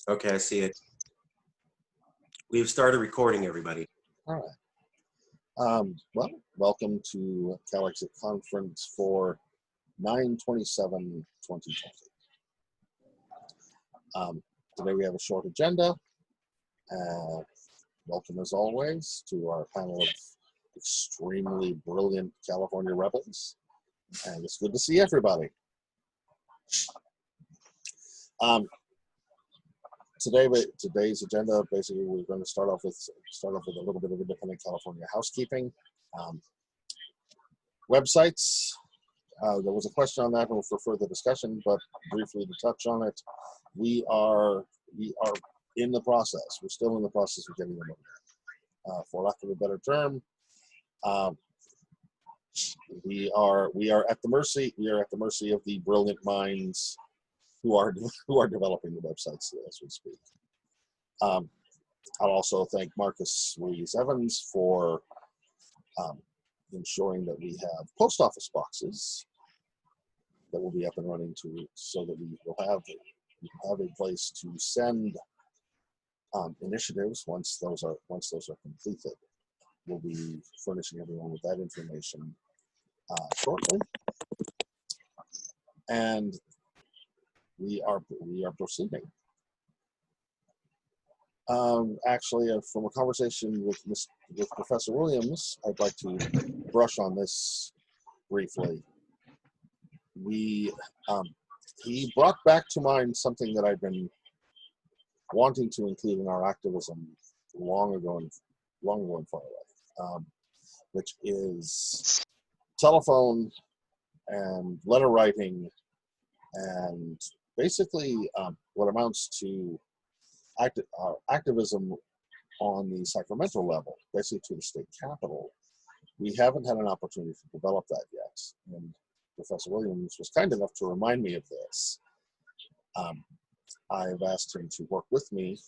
Okay, I see it. We've started recording, everybody. All right. Well, welcome to Calexit Conference for 9/27/2020. Today we have a short agenda. Welcome, as always, to our panel of extremely brilliant California rebels. And it's good to see everybody. Today's agenda, basically, we're going to start off with a little bit of independent California housekeeping. Websites. There was a question on that for further discussion, but briefly to touch on it, we are in the process. We're still in the process of getting them over. For lack of a better term, we are at the mercy of the brilliant minds who are developing the websites as we speak. I'll also thank Marcus Ruiz Evans for ensuring that we have post office boxes that will be up and running so that we will have a place to send initiatives once those are completed. We'll be furnishing everyone with that information shortly, and we are proceeding. Actually, from a conversation with Professor Williams, I'd like to brush on this briefly. He brought back to mind something that I've been wanting to include in our activism long ago and far away, which is telephone and letter writing, and basically what amounts to activism on the Sacramento level, basically to the state capitol. We haven't had an opportunity to develop that yet, and Professor Williams was kind enough to remind me of this. I've asked him to work with me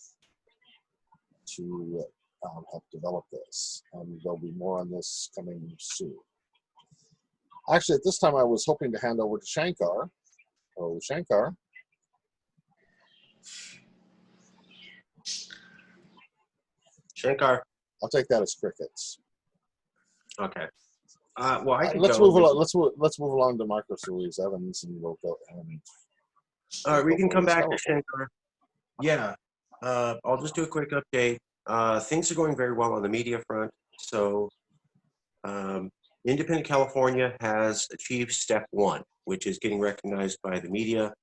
to help develop this, and there'll be more on this coming soon. Actually, at this time, I was hoping to hand over to Shankar. Oh, Shankar. Shankar. I'll take that as crickets. Okay. Well, I can let's go. move along. Let's move along to Marcus Ruiz Evans, and we'll go. All right, we can come back to Shankar. Yeah. I'll just do a quick update. Things are going very well on the media front. So, Independent California has achieved step one, which is getting recognized by the media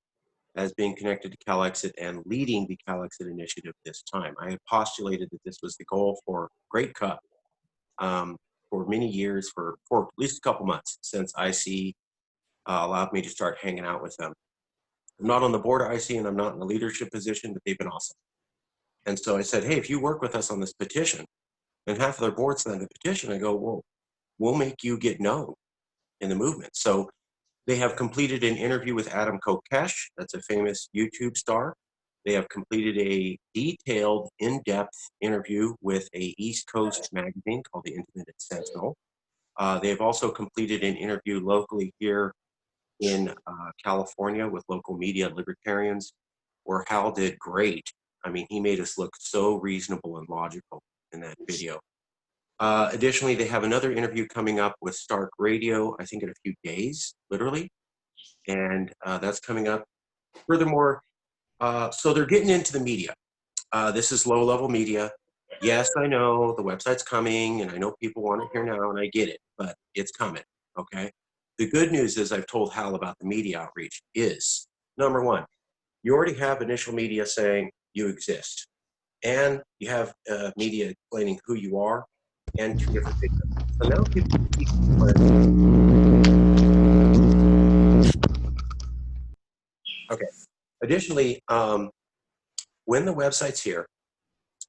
as being connected to Calexit and leading the Calexit initiative this time. I had postulated that this was the goal for Great Cup for many years, for at least a couple months, since IC allowed me to start hanging out with them. I'm not on the board of IC and I'm not in a leadership position, but they've been awesome. And so I said, hey, if you work with us on this petition, and half of their board signed the petition, I go, well, we'll make you get known in the movement. So they have completed an interview with Adam Kokesh. That's a famous YouTube star. They have completed a detailed, in-depth interview with a East Coast magazine called the Independent Sentinel. They have also completed an interview locally here in California with local media libertarians, where Hal did great. I mean, he made us look so reasonable and logical in that video. Additionally, they have another interview coming up with Stark Radio, I think in a few days, literally, and that's coming up. Furthermore, so they're getting into the media. This is low-level media. Yes, I know the website's coming, and I know people want it here now, and I get it, but it's coming, okay? The good news is I've told Hal about the media outreach is, number one, you already have initial media saying you exist, and you have media explaining who you are, and two different videos. So now people okay. Additionally, when the website's here,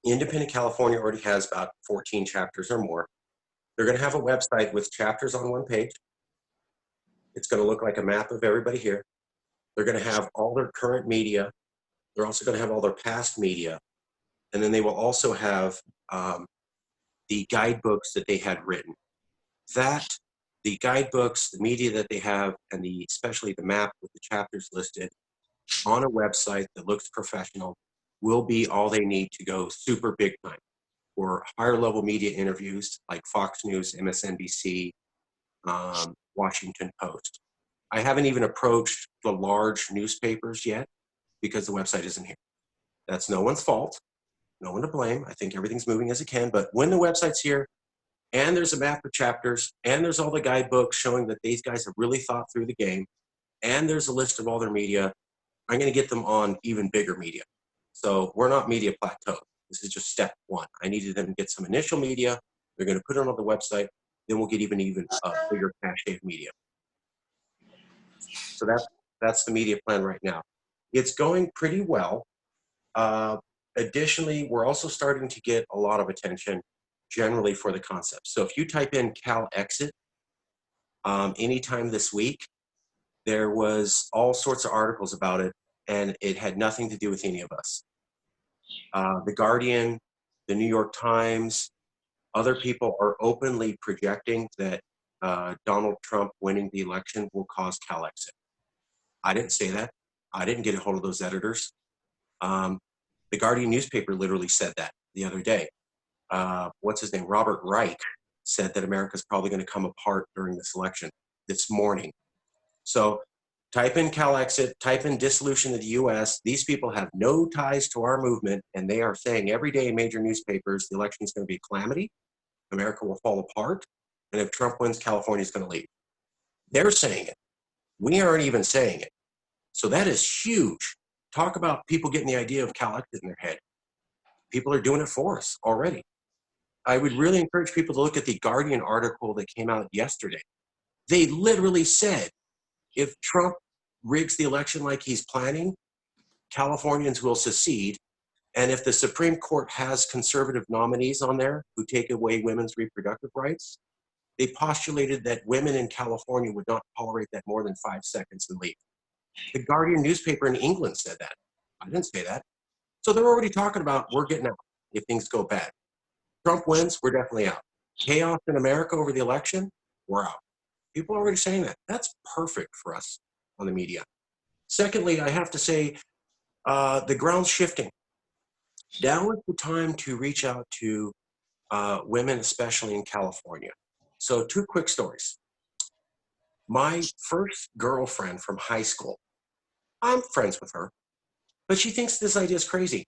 Independent California already has about 14 chapters or more. They're going to have a website with chapters on one page. It's going to look like a map of everybody here. They're going to have all their current media. They're also going to have all their past media. And then they will also have the guidebooks that they had written. The guidebooks, the media that they have, and especially the map with the chapters listed on a website that looks professional will be all they need to go super big time for higher level media interviews like Fox News, MSNBC, Washington Post. I haven't even approached the large newspapers yet because the website isn't here. That's no one's fault, no one to blame. I think everything's moving as it can, but when the website's here and there's a map of chapters and there's all the guidebooks showing that these guys have really thought through the game and there's a list of all their media, I'm going to get them on even bigger media. So we're not media plateau. This is just step one. I needed them to get some initial media. They're going to put it on the website. Then we'll get even bigger cache of media. So that's the media plan right now. It's going pretty well. Additionally, we're also starting to get a lot of attention generally for the concept. So if you type in Calexit anytime this week, there was all sorts of articles about it, and it had nothing to do with any of us. The Guardian, the New York Times, other people are openly projecting that Donald Trump winning the election will cause Calexit. I didn't say that. I didn't get a hold of those editors. The Guardian newspaper literally said that the other day. What's his name? Robert Reich said that America's probably going to come apart during this election this morning. So type in Calexit, type in dissolution of the U.S. These people have no ties to our movement, and they are saying every day in major newspapers the election is going to be a calamity. America will fall apart, and if Trump wins, California is going to leave. They're saying it. We aren't even saying it. So that is huge. Talk about people getting the idea of Calexit in their head. People are doing it for us already. I would really encourage people to look at the Guardian article that came out yesterday. They literally said, if Trump rigs the election like he's planning, Californians will secede. And if the Supreme Court has conservative nominees on there who take away women's reproductive rights, they postulated that women in California would not tolerate that more than 5 seconds and leave. The Guardian newspaper in England said that. I didn't say that. So they're already talking about we're getting out if things go bad. Trump wins, we're definitely out. Chaos in America over the election, we're out. People are already saying that. That's perfect for us on the media. Secondly, I have to say, the ground's shifting. Now is the time to reach out to women, especially in California. So 2 quick stories. My first girlfriend from high school, I'm friends with her, but she thinks this idea is crazy.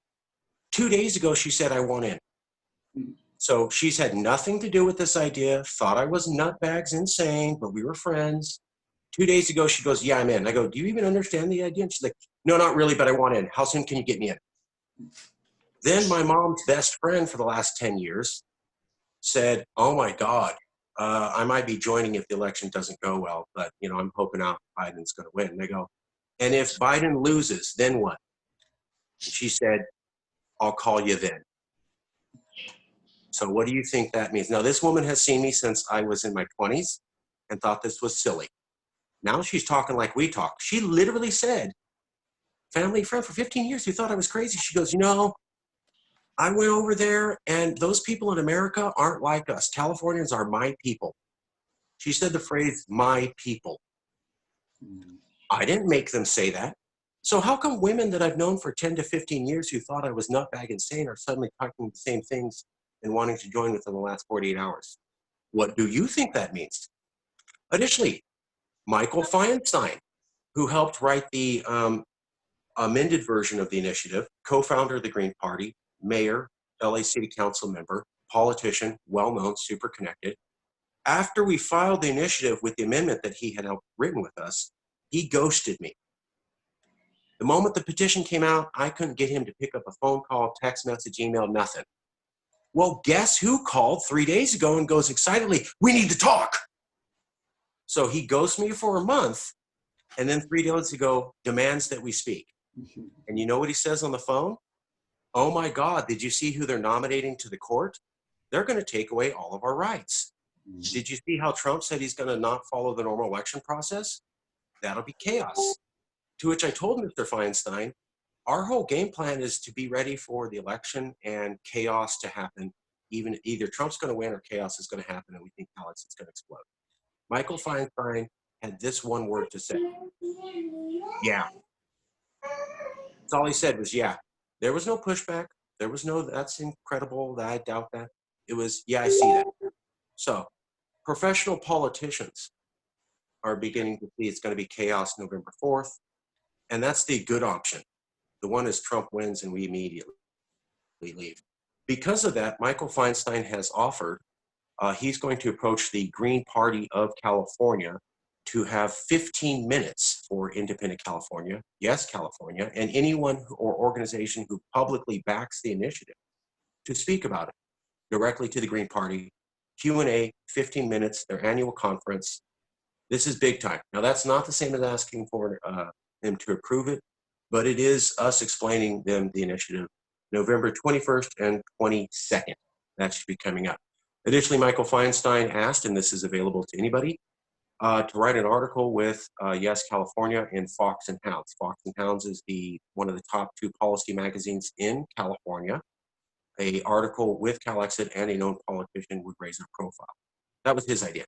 2 days ago, she said, I want in. So she's had nothing to do with this idea, thought I was nutbags insane, but we were friends. 2 days ago, she goes, yeah, I'm in. I go, do you even understand the idea? And she's like, no, not really, but I want in. How soon can you get me in? Then my mom's best friend for the last 10 years said, oh my God, I might be joining if the election doesn't go well, but I'm hoping out Biden's going to win. And they go, and if Biden loses, then what? And she said, I'll call you then. So what do you think that means? Now, this woman has seen me since I was in my 20s and thought this was silly. Now she's talking like we talk. She literally said, family friend for 15 years who thought I was crazy. She goes, I went over there and those people in America aren't like us. Californians are my people. She said the phrase, my people. I didn't make them say that. So how come women that I've known for 10 to 15 years who thought I was nutbag insane are suddenly talking the same things and wanting to join within the last 48 hours? What do you think that means? Additionally, Michael Feinstein, who helped write the amended version of the initiative, co-founder of the Green Party, mayor, LA City Council member, politician, well-known, super connected. After we filed the initiative with the amendment that he had helped written with us, he ghosted me. The moment the petition came out, I couldn't get him to pick up a phone call, text message, email, nothing. Well, guess who called 3 days ago and goes excitedly, we need to talk. So he ghosted me for a month, and then 3 days ago demands that we speak. And you know what he says on the phone? Oh my God, did you see who they're nominating to the court? They're going to take away all of our rights. Did you see how Trump said he's going to not follow the normal election process? That'll be chaos. To which I told Mr. Feinstein, our whole game plan is to be ready for the election and chaos to happen. Either Trump's going to win or chaos is going to happen, and we think Alex is going to explode. Michael Feinstein had this one word to say. Yeah. That's all he said was yeah. There was no pushback. There was no, that's incredible, I doubt that. It was, yeah, I see that. So professional politicians are beginning to see it's going to be chaos November 4th. And that's the good option. The one is Trump wins and we immediately leave. Because of that, Michael Feinstein has offered, he's going to approach the Green Party of California to have 15 minutes for independent California, yes, California, and anyone or organization who publicly backs the initiative to speak about it directly to the Green Party. Q&A, 15 minutes, their annual conference. This is big time. Now, that's not the same as asking for them to approve it, but it is us explaining them the initiative November 21st and 22nd. That should be coming up. Additionally, Michael Feinstein asked, and this is available to anybody, to write an article with Yes California in Fox and Hounds. Fox and Hounds is one of the top 2 policy magazines in California. An article with Calexit and a known politician would raise their profile. That was his idea.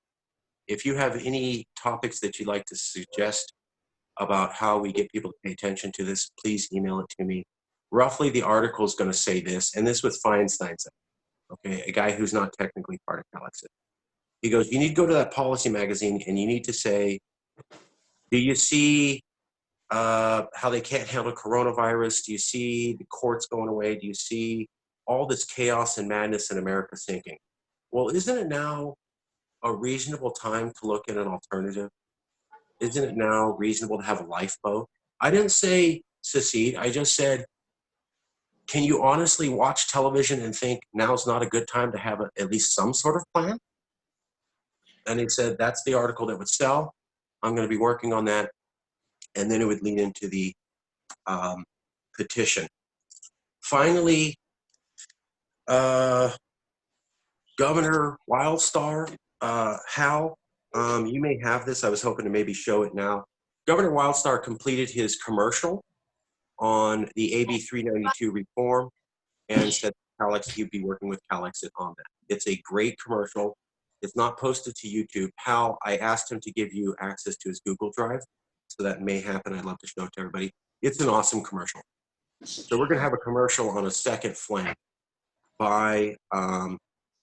If you have any topics that you'd like to suggest about how we get people to pay attention to this, please email it to me. Roughly, the article is going to say this, and this with Feinstein's, okay, a guy who's not technically part of Calexit. He goes, you need to go to that policy magazine and you need to say, do you see how they can't handle coronavirus? Do you see the courts going away? Do you see all this chaos and madness in America sinking? Well, isn't it now a reasonable time to look at an alternative? Isn't it now reasonable to have a lifeboat? I didn't say secede. I just said, can you honestly watch television and think now's not a good time to have at least some sort of plan? And he said, that's the article that would sell. I'm going to be working on that. And then it would lead into the petition. Finally, Governor Wildstar, Hal, you may have this. I was hoping to maybe show it now. Governor Wildstar completed his commercial on the AB 392 reform and said he'd be working with Calexit on that. It's a great commercial. It's not posted to YouTube. Hal, I asked him to give you access to his Google Drive, so that may happen. I'd love to show it to everybody. It's an awesome commercial. So we're going to have a commercial on a second flank by an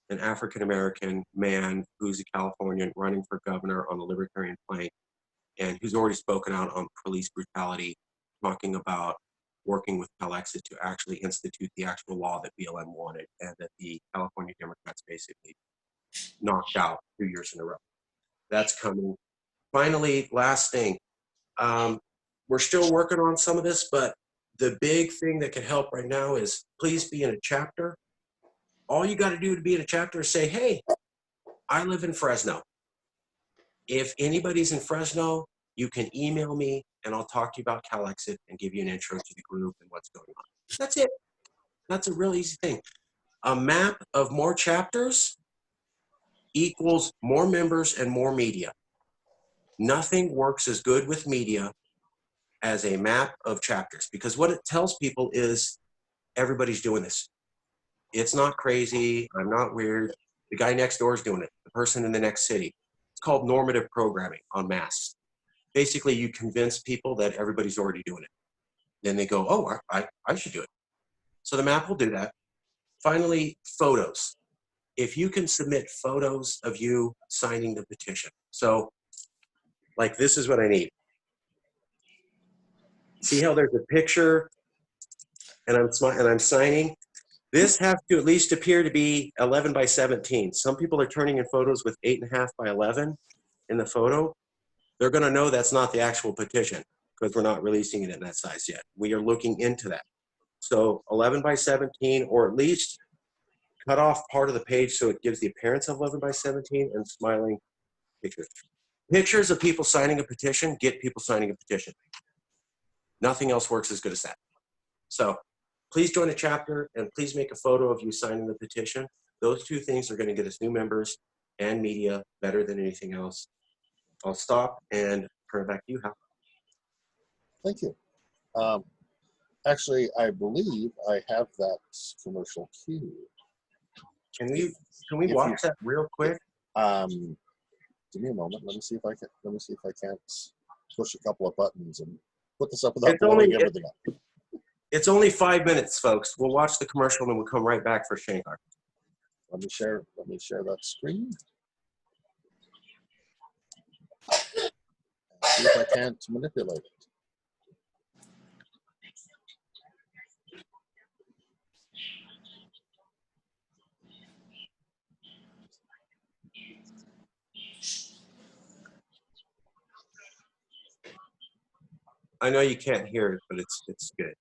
African-American man who's a Californian running for governor on the Libertarian flank and who's already spoken out on police brutality, talking about working with Calexit to actually institute the actual law that BLM wanted and that the California Democrats basically knocked out 2 years in a row. That's coming. Finally, last thing. We're still working on some of this, but the big thing that can help right now is please be in a chapter. All you got to do to be in a chapter is say, hey, I live in Fresno. If anybody's in Fresno, you can email me and I'll talk to you about Calexit and give you an intro to the group and what's going on. That's it. That's a real easy thing. A map of more chapters equals more members and more media. Nothing works as good with media as a map of chapters, because what it tells people is everybody's doing this. It's not crazy. I'm not weird. The guy next door is doing it. The person in the next city. It's called normative programming en masse. Basically, you convince people that everybody's already doing it. Then they go, oh, I should do it. So the map will do that. Finally, photos. If you can submit photos of you signing the petition. So, like, this is what I need. See how there's a picture and I'm signing? This has to at least appear to be 11 by 17. Some people are turning in photos with 8.5 by 11 in the photo. They're going to know that's not the actual petition because we're not releasing it in that size yet. We are looking into that. So 11 by 17, or at least cut off part of the page so it gives the appearance of 11 by 17 and smiling pictures. Pictures of people signing a petition get people signing a petition. Nothing else works as good as that. So please join a chapter and please make a photo of you signing the petition. Those two things are going to get us new members and media better than anything else. I'll stop and turn it back to you, Hal. Thank you. Actually, I believe I have that commercial queued. Can we watch that real quick? Give me a moment. Let me see if I can't push a couple of buttons and put this up without blowing everything up. It's only 5 minutes, folks. We'll watch the commercial and we'll come right back for Shankar. Let me share that screen. See if I can't manipulate it. I know you can't hear it, but it's good.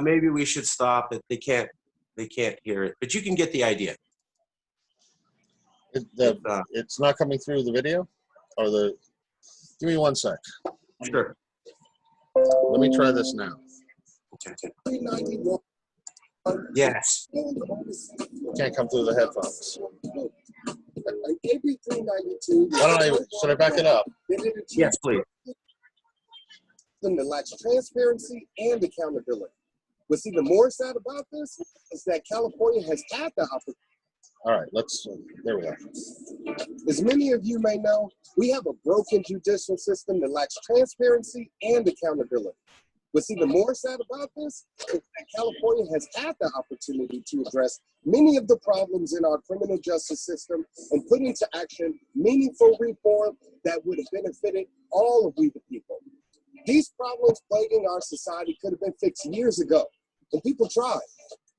Maybe we should stop it. They can't hear it, but you can get the idea. It's not coming through the video, or the. Give me 1 sec. Sure. Let me try this now. Yes. Can't come through the headphones. Should I back it up? Yes, please. That lacks transparency and accountability. What's even more sad about this is that California has had the opportunity. All right, there we go. As many of you may know, we have a broken judicial system that lacks transparency and accountability. What's even more sad about this is that California has had the opportunity to address many of the problems in our criminal justice system and put into action meaningful reform that would have benefited all of we the people. These problems plaguing our society could have been fixed years ago, and people tried.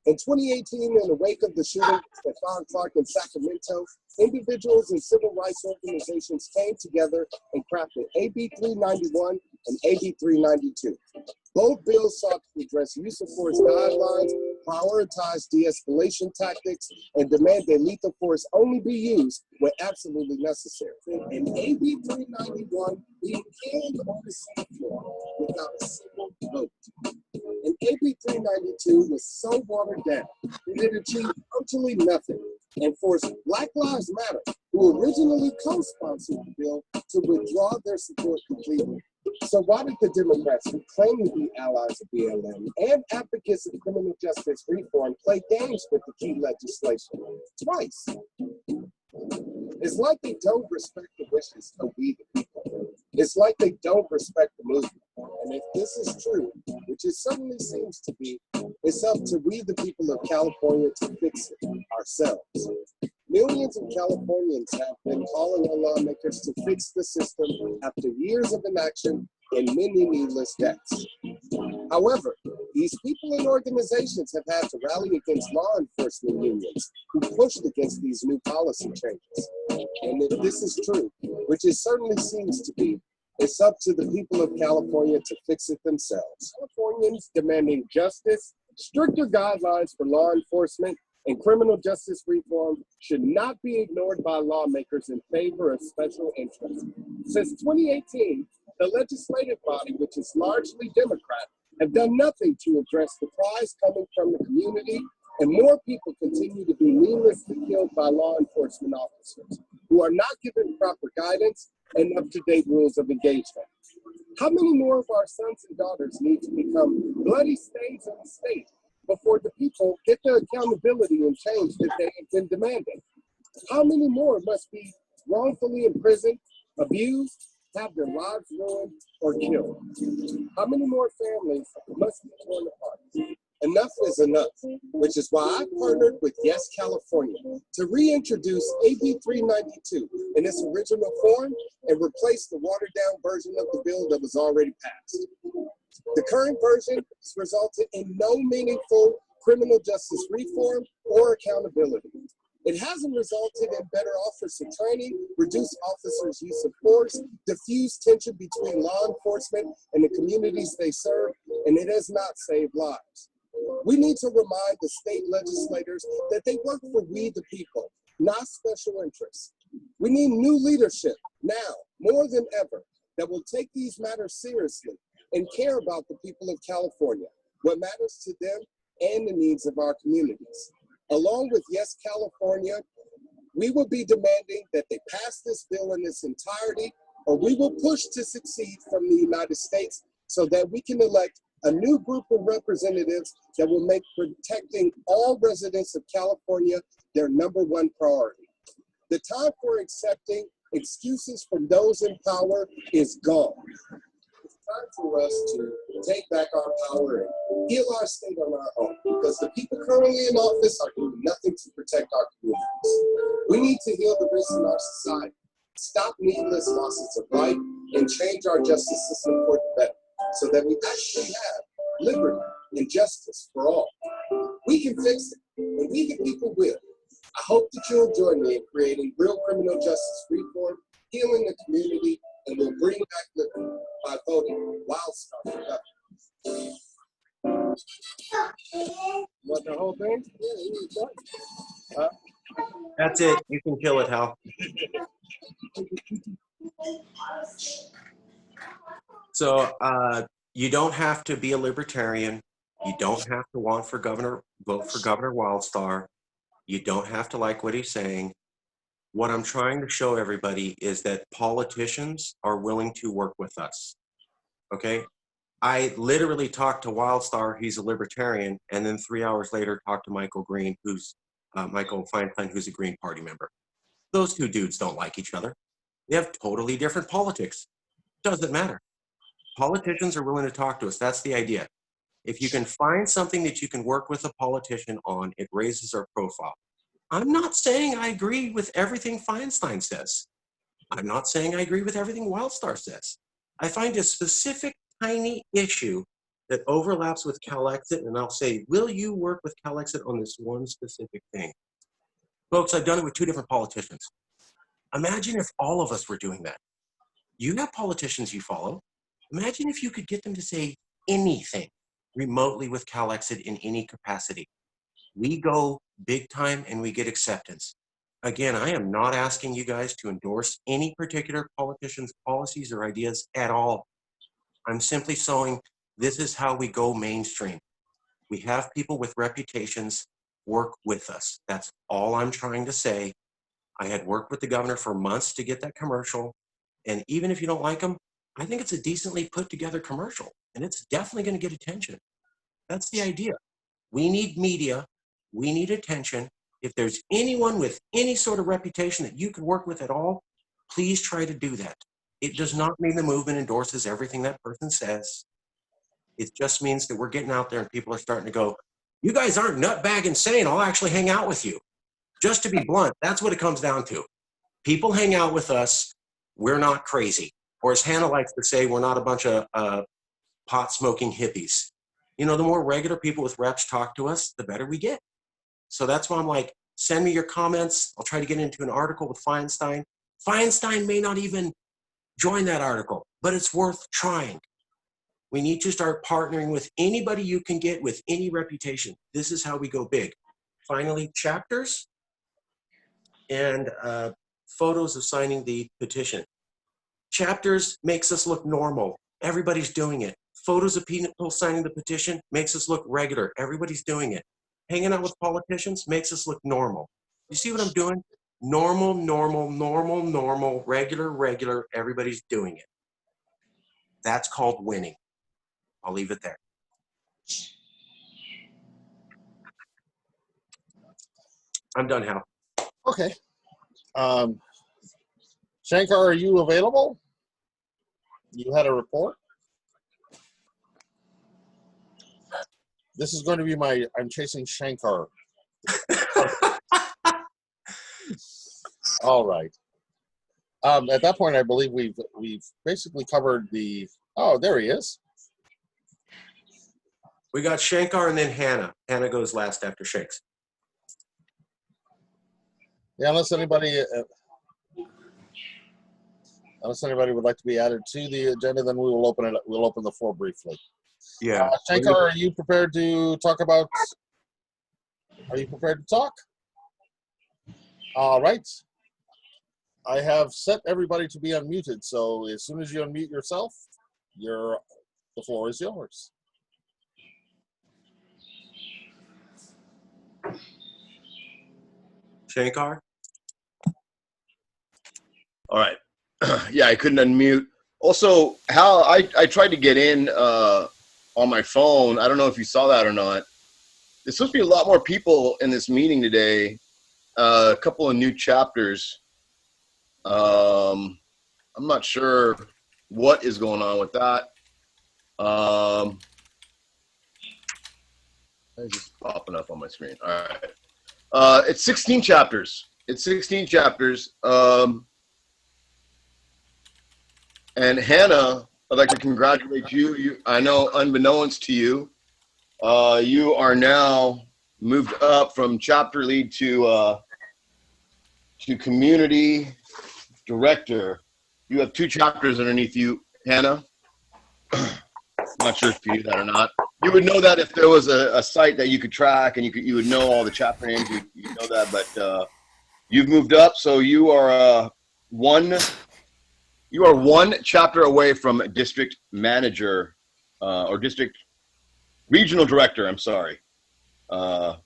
In 2018, in the wake of the shooting at Fon Clark in Sacramento, individuals and civil rights organizations came together and crafted AB 391 and AB 392. Both bills sought to address use of force guidelines, prioritize de-escalation tactics, and demand that lethal force only be used when absolutely necessary. And AB 391 being killed on the same floor without a single vote. And AB 392 was so watered down that it achieved virtually nothing and forced Black Lives Matter, who originally co-sponsored the bill, to withdraw their support completely. So why did the Democrats, who claim to be allies of BLM and advocates of criminal justice reform, play games with the key legislation twice? It's like they don't respect the wishes of we the people. It's like they don't respect the movement. And if this is true, which it certainly seems to be, it's up to we the people of California to fix it ourselves. Millions of Californians have been calling on lawmakers to fix the system after years of inaction and many needless deaths. However, these people and organizations have had to rally against law enforcement unions who pushed against these new policy changes. And if this is true, which it certainly seems to be, it's up to the people of California to fix it themselves. Californians demanding justice, stricter guidelines for law enforcement, and criminal justice reform should not be ignored by lawmakers in favor of special interests. Since 2018, the legislative body, which is largely Democrat, have done nothing to address the cries coming from the community, and more people continue to be needlessly killed by law enforcement officers who are not given proper guidance and up-to-date rules of engagement. How many more of our sons and daughters need to become bloody stains in the state before the people get the accountability and change that they have been demanding? How many more must be wrongfully imprisoned, abused, have their lives ruined, or killed? How many more families must be torn apart? Enough is enough, which is why I partnered with Yes California to reintroduce AB 392 in its original form and replace the watered-down version of the bill that was already passed. The current version has resulted in no meaningful criminal justice reform or accountability. It hasn't resulted in better officer training, reduced officers' use of force, diffuse tension between law enforcement and the communities they serve, and it has not saved lives. We need to remind the state legislators that they work for we the people, not special interests. We need new leadership now, more than ever, that will take these matters seriously and care about the people of California, what matters to them, and the needs of our communities. Along with Yes California, we will be demanding that they pass this bill in its entirety, or we will push to succeed from the United States so that we can elect a new group of representatives that will make protecting all residents of California their #1 priority. The time for accepting excuses from those in power is gone. It's time for us to take back our power and heal our state on our own, because the people currently in office are doing nothing to protect our communities. We need to heal the risks in our society, stop needless losses of life, and change our justice system for the better, so that we actually have liberty and justice for all. We can fix it, and we the people will. I hope that you'll join me in creating real criminal justice reform, healing the community, and we'll bring back liberty by voting Wildstar for governor. Want the whole thing? Huh? That's it. You can kill it, Hal. So you don't have to be a libertarian. You don't have to vote for Governor Wildstar. You don't have to like what he's saying. What I'm trying to show everybody is that politicians are willing to work with us. Okay? I literally talked to Wildstar, he's a libertarian, and then 3 hours later talked to Michael Green, who's Michael Feinstein, who's a Green Party member. Those two dudes don't like each other. They have totally different politics. Doesn't matter. Politicians are willing to talk to us. That's the idea. If you can find something that you can work with a politician on, it raises our profile. I'm not saying I agree with everything Feinstein says. I'm not saying I agree with everything Wildstar says. I find a specific tiny issue that overlaps with Calexit, and I'll say, will you work with Calexit on this one specific thing? Folks, I've done it with 2 different politicians. Imagine if all of us were doing that. You have politicians you follow. Imagine if you could get them to say anything remotely with Calexit in any capacity. We go big time and we get acceptance. Again, I am not asking you guys to endorse any particular politician's policies or ideas at all. I'm simply showing this is how we go mainstream. We have people with reputations work with us. That's all I'm trying to say. I had worked with the governor for months to get that commercial. And even if you don't like them, I think it's a decently put together commercial. And it's definitely going to get attention. That's the idea. We need media. We need attention. If there's anyone with any sort of reputation that you can work with at all, please try to do that. It does not mean the movement endorses everything that person says. It just means that we're getting out there and people are starting to go, you guys aren't nutbag insane. I'll actually hang out with you. Just to be blunt, that's what it comes down to. People hang out with us. We're not crazy. Or as Hannah likes to say, we're not a bunch of pot-smoking hippies. You know, the more regular people with reps talk to us, the better we get. So that's why I'm like, send me your comments. I'll try to get into an article with Feinstein. Feinstein may not even join that article, but it's worth trying. We need to start partnering with anybody you can get with any reputation. This is how we go big. Finally, chapters and photos of signing the petition. Chapters makes us look normal. Everybody's doing it. Photos of people signing the petition makes us look regular. Everybody's doing it. Hanging out with politicians makes us look normal. You see what I'm doing? Normal, normal, normal, normal, regular, regular. Everybody's doing it. That's called winning. I'll leave it there. I'm done, Hal. Okay. Shankar, are you available? You had a report? This is going to be my I'm chasing Shankar. All right. At that point, I believe we've basically covered the. Oh, there he is. We got Shankar and then Hannah. Hannah goes last after Shanks. Yeah, unless anybody would like to be added to the agenda, then we will open it. We'll open the floor briefly. Yeah. Shankar, are you prepared to talk about? Are you prepared to talk? All right. I have set everybody to be unmuted, so as soon as you unmute yourself, the floor is yours. Shankar? All right. Yeah, I couldn't unmute. Also, Hal, I tried to get in on my phone. I don't know if you saw that or not. There's supposed to be a lot more people in this meeting today. A couple of new chapters. I'm not sure what is going on with that. It's just popping up on my screen. All right. It's 16 chapters. It's 16 chapters. And Hannah, I'd like to congratulate you. I know, unbeknownst to you, you are now moved up from chapter lead to community director. You have 2 chapters underneath you, Hannah. Not sure if you knew that or not. You would know that if there was a site that you could track and you would know all the chapter names. You know that, but you've moved up, so you are one chapter away from district manager or district regional director. I'm sorry, and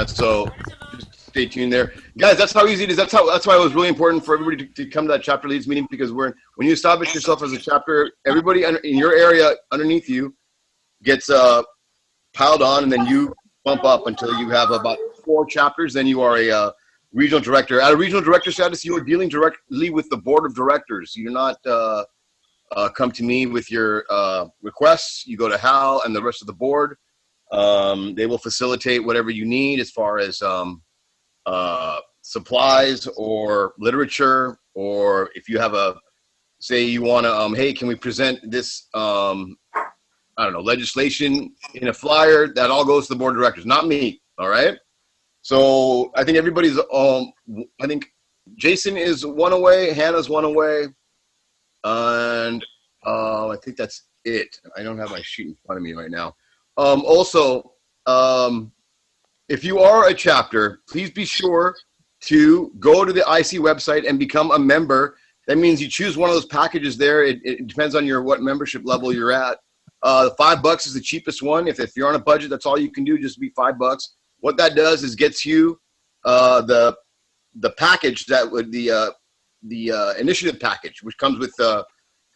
so just stay tuned there, guys. That's how easy it is. That's why it was really important for everybody to come to that chapter leads meeting, because when you establish yourself as a chapter, everybody in your area underneath you gets piled on, and then you bump up until you have about 4 chapters. Then you are a regional director. At a regional director status, you are dealing directly with the board of directors. You do not come to me with your requests. You go to Hal and the rest of the board. They will facilitate whatever you need as far as supplies or literature, or if you have say you want to, hey, can we present this, I don't know, legislation in a flyer? That all goes to the board of directors, not me. All right. So I think everybody's, I think Jason is 1 away, Hannah's 1 away, and I think that's it. I don't have my sheet in front of me right now. Also, if you are a chapter, please be sure to go to the IC website and become a member. That means you choose one of those packages there. It depends on what membership level you're at. $5 is the cheapest one. If you're on a budget, that's all you can do, just be $5. What that does is gets you the package that would the initiative package, which comes with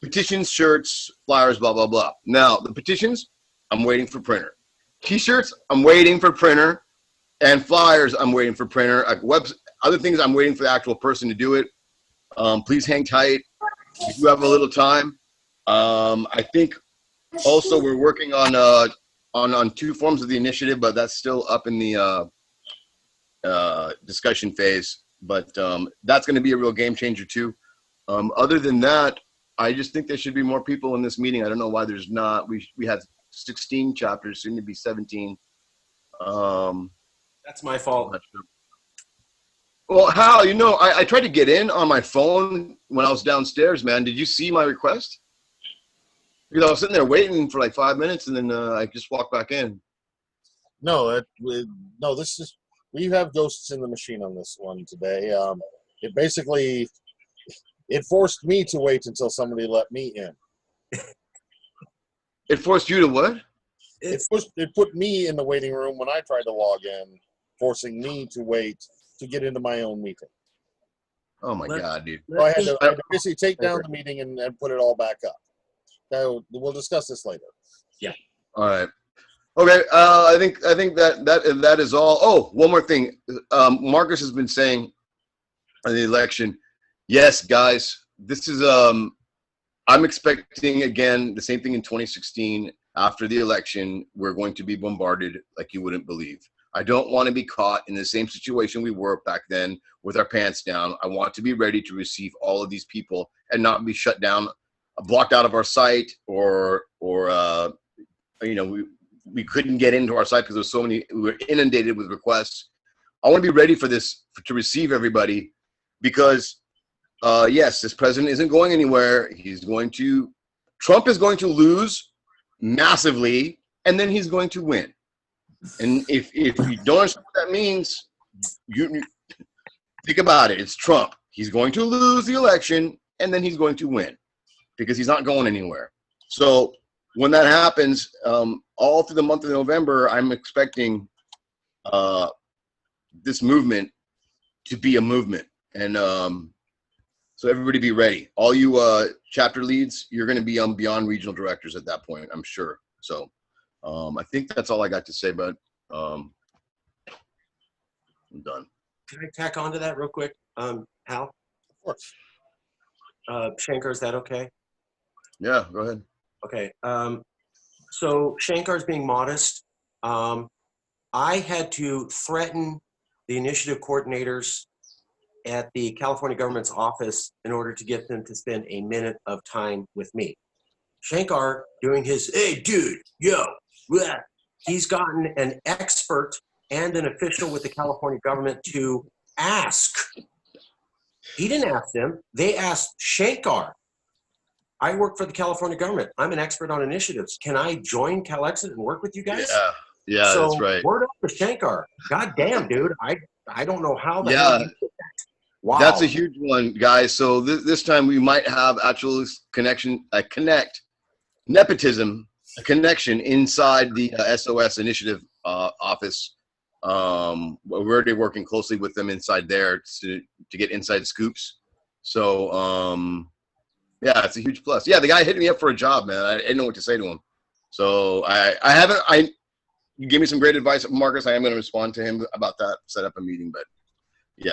petitions, shirts, flyers, blah blah blah. Now the petitions, I'm waiting for printer. T-shirts, I'm waiting for printer, and flyers, I'm waiting for printer. Other things, I'm waiting for the actual person to do it. Please hang tight. If you have a little time, I think also we're working on 2 forms of the initiative, but that's still up in the discussion phase. But that's going to be a real game changer too. Other than that, I just think there should be more people in this meeting. I don't know why there's not. We had 16 chapters, soon to be 17. That's my fault. Well, Hal, I tried to get in on my phone when I was downstairs, man. Did you see my request? Because I was sitting there waiting for like 5 minutes, and then I just walked back in. No, this is, we have ghosts in the machine on this one today. It basically, it forced me to wait until somebody let me in. It forced you to what? It put me in the waiting room when I tried to log in, forcing me to wait to get into my own meeting. Oh my God, dude! So I had to basically take down the meeting and put it all back up. So we'll discuss this later. Yeah. All right. Okay. I think that is all. Oh, one more thing. Marcus has been saying on the election. Yes, guys. This is. I'm expecting again the same thing in 2016. After the election, we're going to be bombarded like you wouldn't believe. I don't want to be caught in the same situation we were back then with our pants down. I want to be ready to receive all of these people and not be shut down, blocked out of our site, or we couldn't get into our site because there's so many. We were inundated with requests. I want to be ready for this, to receive everybody, because yes, this president isn't going anywhere. Trump is going to lose massively, and then he's going to win. And if you don't understand what that means, you think about it. It's Trump. He's going to lose the election, and then he's going to win because he's not going anywhere. So when that happens, all through the month of November, I'm expecting this movement to be a movement. And so everybody be ready. All you chapter leads, you're going to be beyond regional directors at that point, I'm sure. So I think that's all I got to say, but I'm done. Can I tack on to that real quick, Hal? Of course. Shankar, is that okay? Yeah, go ahead. Okay. So Shankar's being modest. I had to threaten the initiative coordinators at the California government's office in order to get them to spend a minute of time with me. Shankar doing his, hey, dude, yo, bleh. He's gotten an expert and an official with the California government to ask. He didn't ask them. They asked Shankar. I work for the California government. I'm an expert on initiatives. Can I join Calexit and work with you guys? Yeah, so that's right. Word up to Shankar. God damn, dude. I don't know how the hell you did that. Wow. That's a huge one, guys. So this time we might have actual nepotism, a connection inside the SOS initiative office. We're already working closely with them inside there to get inside scoops. So yeah, it's a huge plus. Yeah, the guy hit me up for a job, man. I didn't know what to say to him. So you gave me some great advice, Marcus. I am going to respond to him about that, set up a meeting, but yeah.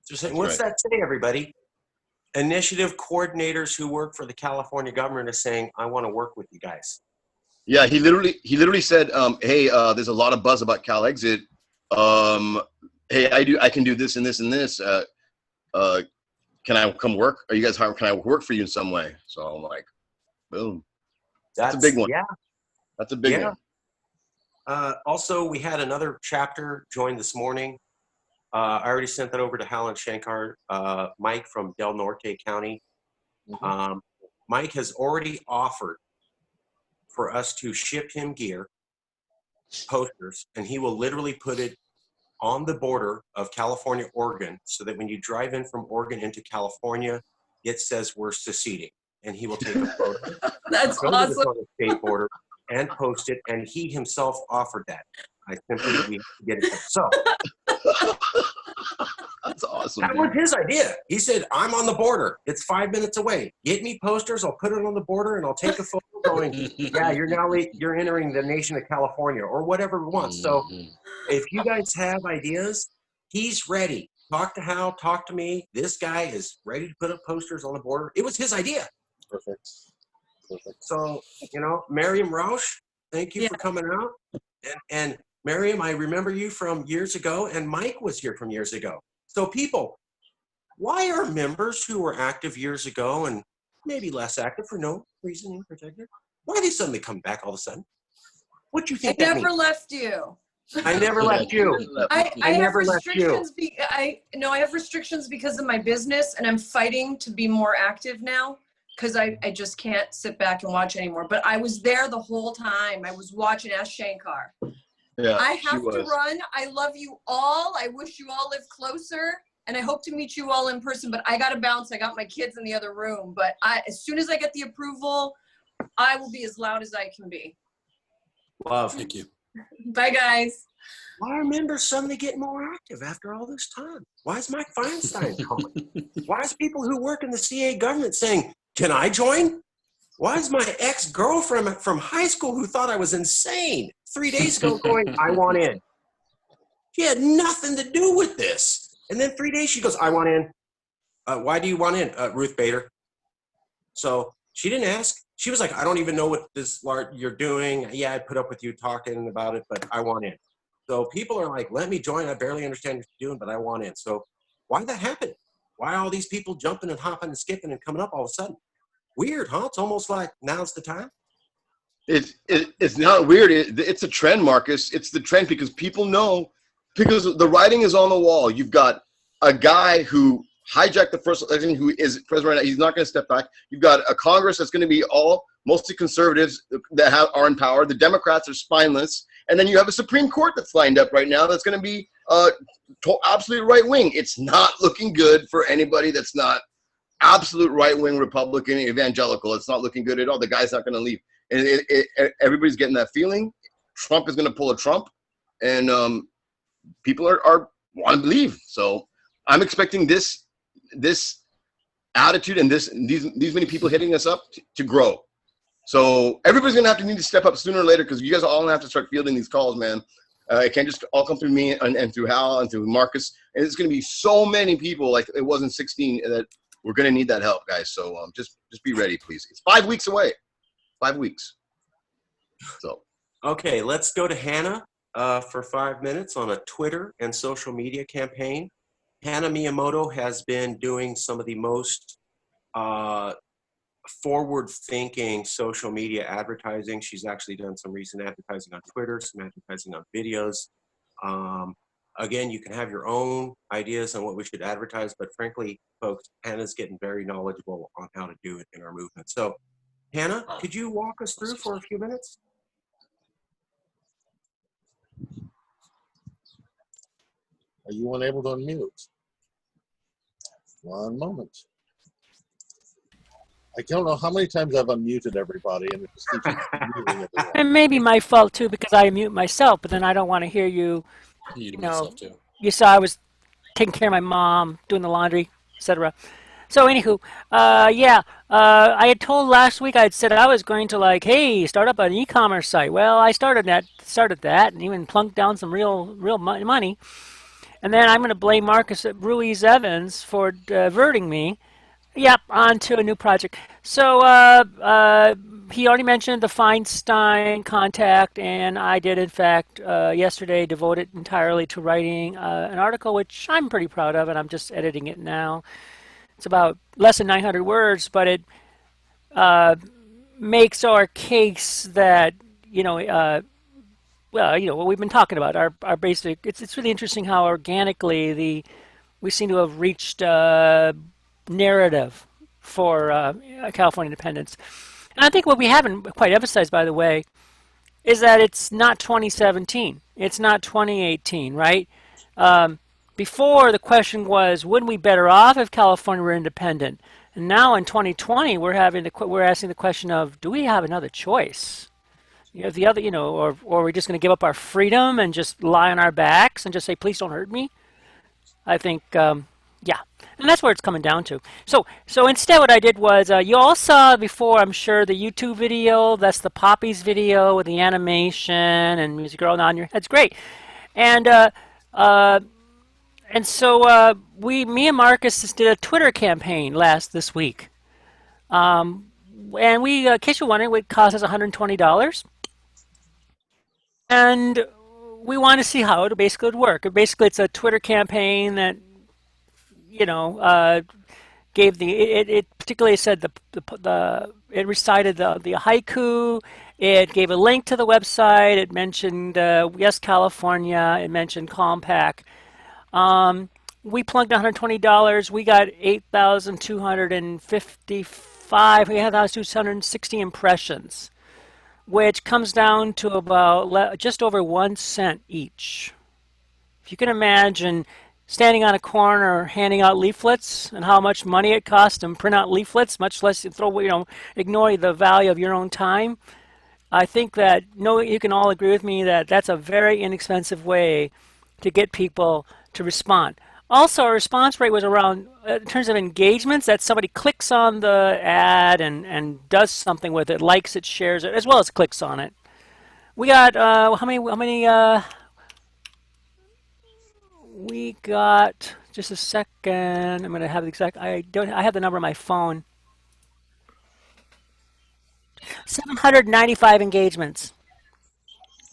Just saying, what's that say, everybody? Initiative coordinators who work for the California government is saying, I want to work with you guys. Yeah, he literally said, hey, there's a lot of buzz about Calexit. Hey, I can do this and this and this. Can I come work? Are you guys hiring? Can I work for you in some way? So I'm like, boom. That's a big one. Yeah. That's a big one. Also, we had another chapter join this morning. I already sent that over to Hal and Shankar. Mike from Del Norte County. Mike has already offered for us to ship him gear, posters, and he will literally put it on the border of California, Oregon, so that when you drive in from Oregon into California, it says we're seceding. And he will take a photo. That's go awesome. to the state border and post it, and he himself offered that. I simply we get it. So that's awesome. That was his idea. He said, I'm on the border. It's 5 minutes away. Get me posters. I'll put it on the border and I'll take a photo going, yeah, you're entering the nation of California or whatever we want. So if you guys have ideas, he's ready. Talk to Hal, talk to me. This guy is ready to put up posters on the border. It was his idea. Perfect. So, Miriam Rausch, thank you for coming out. And Miriam, I remember you from years ago, and Mike was here from years ago. So people, why are members who were active years ago and maybe less active for no reason in particular, why are they suddenly come back all of a sudden? What do you think that means? I never left you. I never left you. I never have left you. restrictions. I have restrictions because of my business, and I'm fighting to be more active now because I just can't sit back and watch anymore. But I was there the whole time. I was watching. Ask Shankar. Yeah, I have to run. I love you all. I wish you all lived closer, and I hope to meet you all in person. But I got to bounce. I got my kids in the other room. But as soon as I get the approval, I will be as loud as I can be. Love. Thank you. Bye, guys. Why are members suddenly getting more active after all this time? Why is Mike Feinstein calling? Why is people who work in the CA government saying, can I join? Why is my ex-girlfriend from high school who thought I was insane 3 days ago going, I want in? She had nothing to do with this. And then 3 days she goes, I want in. Why do you want in? Ruth Bader. So she didn't ask. She was like, I don't even know what this you're doing. Yeah, I put up with you talking about it, but I want in. So people are like, let me join. I barely understand what you're doing, but I want in. So why did that happen? Why are all these people jumping and hopping and skipping and coming up all of a sudden? Weird, huh? It's almost like now's the time. It's not weird. It's a trend, Marcus. It's the trend because people know, because the writing is on the wall. You've got a guy who hijacked the first election, who is president right now. He's not going to step back. You've got a Congress that's going to be mostly conservatives that are in power. The Democrats are spineless. And then you have a Supreme Court that's lined up right now that's going to be absolute right wing. It's not looking good for anybody that's not absolute right-wing Republican evangelical. It's not looking good at all. The guy's not going to leave. And everybody's getting that feeling. Trump is going to pull a Trump. And people are want to leave. So I'm expecting this attitude and these many people hitting us up to grow. So everybody's gonna have to need to step up sooner or later, because you guys all have to start fielding these calls, man. It can't just all come through me and through Hal and through Marcus. And it's gonna be so many people, like it was in 16, that we're gonna need that help, guys. So just be ready, please. It's 5 weeks away. 5 weeks. So Okay, let's go to Hannah for 5 minutes on a Twitter and social media campaign. Hannah Miyamoto has been doing some of the most forward-thinking social media advertising. She's actually done some recent advertising on Twitter, some advertising on videos. Again, you can have your own ideas on what we should advertise, but frankly, folks, Hannah's getting very knowledgeable on how to do it in our movement. So, Hannah, could you walk us through for a few minutes? Are you unable to unmute? One moment. I don't know how many times I've unmuted everybody, and it just keeps muting everyone. It may be my fault too, because I mute myself, but then I don't want to hear you. You You mute know, yourself too. you saw I was taking care of my mom, doing the laundry, etc. So anywho, yeah, I had told last week, I had said I was going to like, hey, start up an e-commerce site. Well, I started that, and even plunked down some real money. And then I'm going to blame Marcus Ruiz Evans for diverting me. Yep, on to a new project. So he already mentioned the Feinstein contact, and I did, in fact, yesterday devote it entirely to writing an article, which I'm pretty proud of, and I'm just editing it now. It's about less than 900 words, but it makes our case that, well, what we've been talking about, our basic. It's really interesting how organically we seem to have reached narrative for California independence. And I think what we haven't quite emphasized, by the way, is that it's not 2017. It's not 2018, right? Before, the question was, wouldn't we be better off if California were independent? And now in 2020, we're asking the question of, do we have another choice? The other, or are we just going to give up our freedom and just lie on our backs and just say, please don't hurt me? I think, yeah, and that's where it's coming down to. So instead, what I did was, you all saw before, I'm sure, the YouTube video. That's the Poppies video with the animation and music girl nodding your head's great. And so me and Marcus just did a Twitter campaign this week. And we, in case you're wondering, it cost us $120. And we want to see how it basically would work. Basically, it's a Twitter campaign that, gave it particularly said it recited the haiku. It gave a link to the website. It mentioned Yes California. It mentioned Compact. We plugged $120. We got 8,255. We had 260 impressions, which comes down to about just over 1 cent each. If you can imagine standing on a corner handing out leaflets and how much money it costs to print out leaflets, much less ignore the value of your own time. I think that you can all agree with me that that's a very inexpensive way to get people to respond. Also, our response rate was around, in terms of engagements, that somebody clicks on the ad and does something with it, likes it, shares it, as well as clicks on it. We got, how many, we got, just a second, I'm going to have the exact, I have the number on my phone. 795 engagements,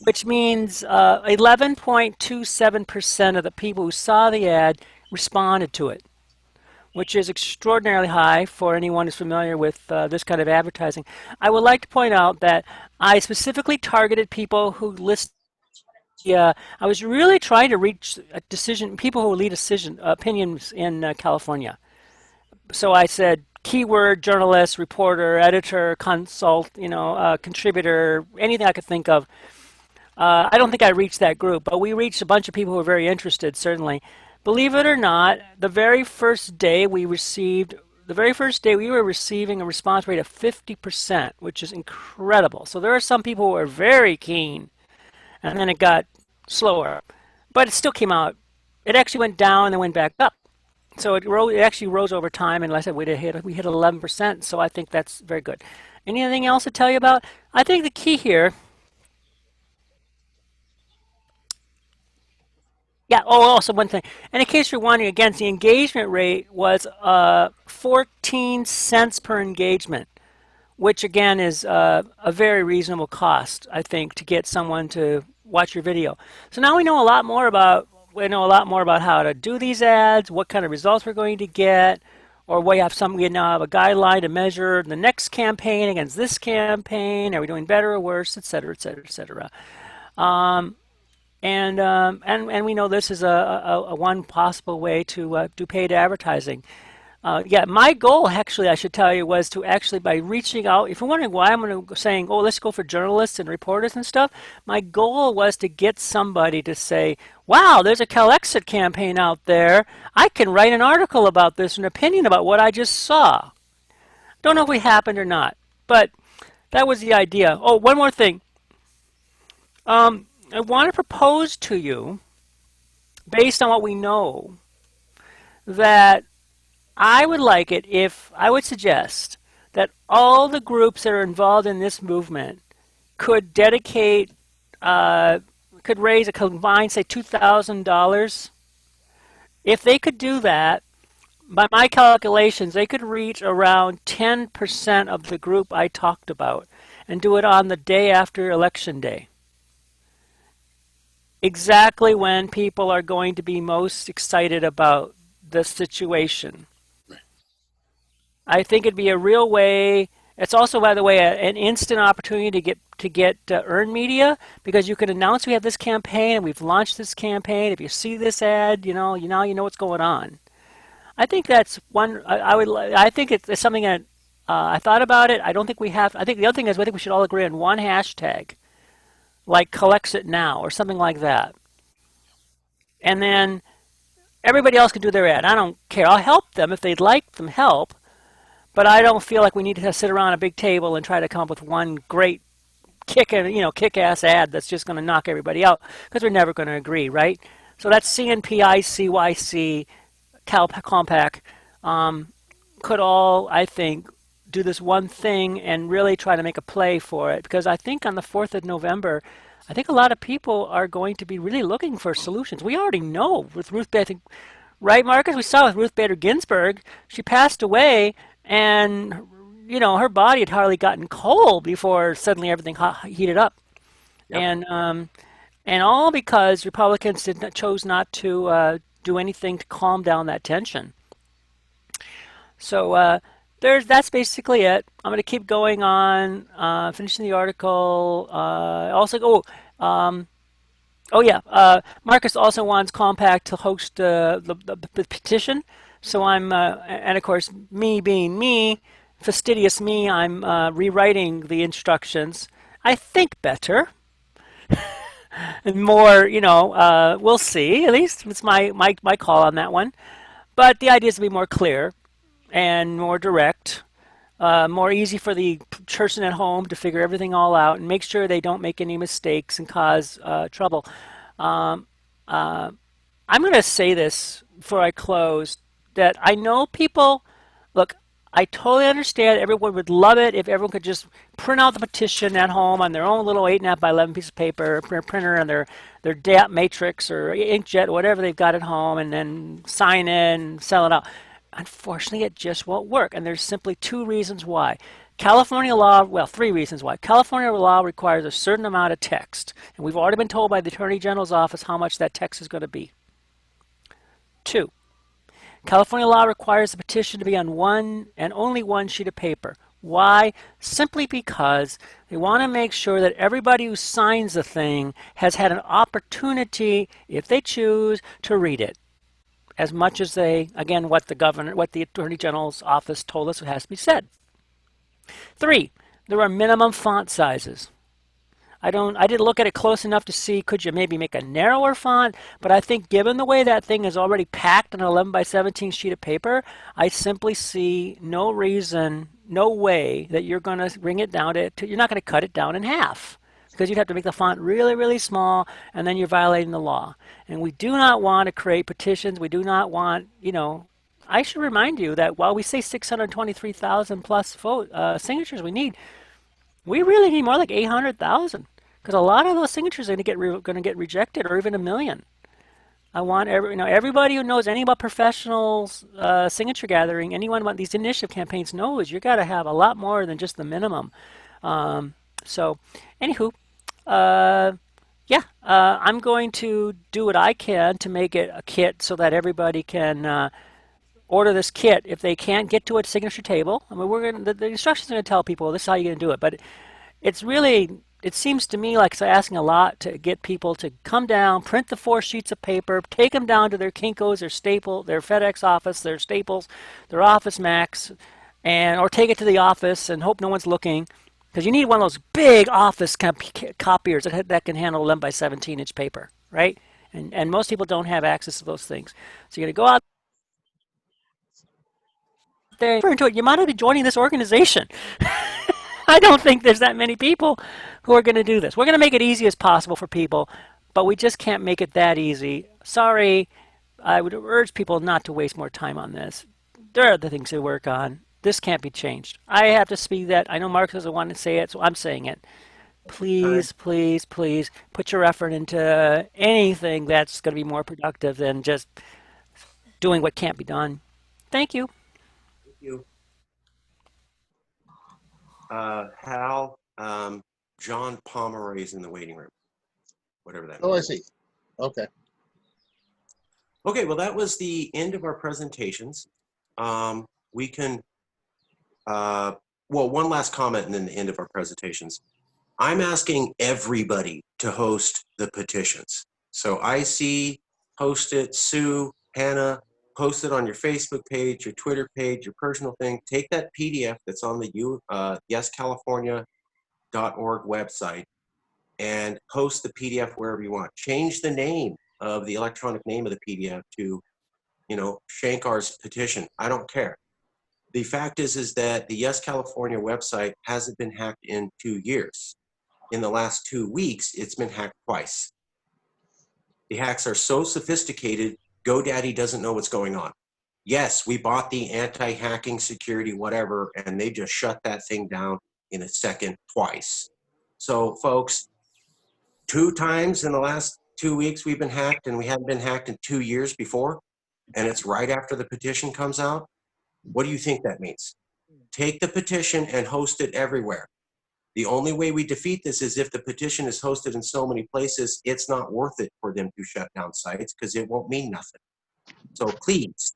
which means 11.27% of the people who saw the ad responded to it, which is extraordinarily high for anyone who's familiar with this kind of advertising. I would like to point out that I specifically targeted people who list. I was really trying to reach people who lead opinions in California. So I said keyword, journalist, reporter, editor, consult, contributor, anything I could think of. I don't think I reached that group, but we reached a bunch of people who were very interested, certainly. Believe it or not, the very first day we were receiving a response rate of 50%, which is incredible. So there are some people who are very keen, and then it got slower. but it still came out. It actually went down and then went back up. So it actually rose over time, and like I said, we hit 11%. So I think that's very good. Anything else to tell you about? I think the key here. Yeah. Oh, also one thing. And in case you're wondering, again, the engagement rate was 14 cents per engagement, which again is a very reasonable cost, I think, to get someone to watch your video. So now we know a lot more about how to do these ads, what kind of results we're going to get, or we now have a guideline to measure the next campaign against this campaign. Are we doing better or worse, et cetera, et cetera, et cetera. And we know this is a one possible way to do paid advertising. Yeah, my goal actually, I should tell you, was to actually by reaching out. If you're wondering why I'm saying, oh, let's go for journalists and reporters and stuff, my goal was to get somebody to say, wow, there's a Calexit campaign out there. I can write an article about this, an opinion about what I just saw. Don't know if it happened or not, but that was the idea. Oh, one more thing. I want to propose to you, based on what we know, that I would like it if I would suggest that all the groups that are involved in this movement could dedicate, could raise a combined, say, $2,000. If they could do that, by my calculations, they could reach around 10% of the group I talked about and do it on the day after Election Day. Exactly when people are going to be most excited about the situation. I think it'd be a real way. It's also, by the way, an instant opportunity to get earned media, because you can announce we have this campaign and we've launched this campaign. If you see this ad, you know what's going on. I think that's one. I think it's something that I thought about it. I don't think we have. I think the other thing is I think we should all agree on one hashtag, like Calexit now or something like that, and then everybody else can do their ad. I don't care. I'll help them if they'd like them help. But I don't feel like we need to sit around a big table and try to come up with one great kick-ass ad that's just going to knock everybody out, because we're never going to agree, right? So that's CNPI, CYC, Compact could all, I think, do this one thing and really try to make a play for it. Because I think on the 4th of November, I think a lot of people are going to be really looking for solutions. We already know with Ruth Bader, right, Marcus? We saw with Ruth Bader Ginsburg, she passed away, and her body had hardly gotten cold before suddenly everything heated up. Yep. And all because Republicans chose not to do anything to calm down that tension. So that's basically it. I'm going to keep going on, finishing the article. Oh yeah, Marcus also wants Compact to host the petition. So and of course, me being me, fastidious me, I'm rewriting the instructions. I think better and more. We'll see. At least it's my call on that one. But the idea is to be more clear and more direct, more easy for the person at home to figure everything all out and make sure they don't make any mistakes and cause trouble. I'm going to say this before I close, that I know people, look, I totally understand everyone would love it if everyone could just print out the petition at home on their own little 8.5 by 11 piece of paper, printer on their DAP matrix or inkjet, whatever they've got at home, and then sign in and sell it out. Unfortunately, it just won't work, and there's simply two reasons why. California law, well, three reasons why. California law requires a certain amount of text, and we've already been told by the Attorney General's office how much that text is going to be. Two, California law requires the petition to be on one and only one sheet of paper. Why? Simply because they want to make sure that everybody who signs the thing has had an opportunity, if they choose, to read it. As much as again, what the Attorney General's office told us has to be said. Three, there are minimum font sizes. I didn't look at it close enough to see, could you maybe make a narrower font? But I think given the way that thing is already packed on an 11 by 17 sheet of paper, I simply see no reason, no way that you're going to bring it down you're not going to cut it down in half. because you'd have to make the font really, really small, and then you're violating the law. And we do not want to create petitions. We do not want, I should remind you that while we say 623,000 plus signatures we need, we really need more like 800,000, because a lot of those signatures are going to get rejected, or even a million. I want everybody who knows anything about professionals signature gathering, anyone about these initiative campaigns knows you got to have a lot more than just the minimum. So, anywho, yeah, I'm going to do what I can to make it a kit so that everybody can order this kit if they can't get to a signature table. I mean, the instructions are going to tell people this is how you're going to do it, but it's really, it seems to me like it's asking a lot to get people to come down, print the 4 sheets of paper, take them down to their Kinko's, their FedEx office, their Staples, their Office Max, or take it to the office and hope no one's looking. Because you need one of those big office copiers that can handle 11 by 17-inch paper, right? And most people don't have access to those things. So you're going to go out there into it. You might not be joining this organization. I don't think there's that many people who are going to do this. We're going to make it easy as possible for people, but we just can't make it that easy. Sorry, I would urge people not to waste more time on this. There are other things to work on. This can't be changed. I have to speak that. I know Mark doesn't want to say it, so I'm saying it. Please, please, please put your effort into anything that's going to be more productive than just doing what can't be done. Thank you. Thank you. Hal, John Pomeroy is in the waiting room, whatever that Oh, I means. see. Okay. Okay, well, that was the end of our presentations. We can, well, one last comment and then the end of our presentations. I'm asking everybody to host the petitions. So IC, host it, Sue, Hannah, post it on your Facebook page, your Twitter page, your personal thing. Take that PDF that's on the yescalifornia.org website and post the PDF wherever you want. Change the name of the electronic name of the PDF to, Shankar's petition. I don't care. The fact is that the Yes California website hasn't been hacked in 2 years. In the last 2 weeks, it's been hacked twice. The hacks are so sophisticated, GoDaddy doesn't know what's going on. Yes, we bought the anti-hacking security, whatever, and they just shut that thing down in a second twice. So folks, 2 times in the last 2 weeks we've been hacked, and we hadn't been hacked in 2 years before, and it's right after the petition comes out. What do you think that means? Take the petition and host it everywhere. The only way we defeat this is if the petition is hosted in so many places, it's not worth it for them to shut down sites because it won't mean nothing. So please,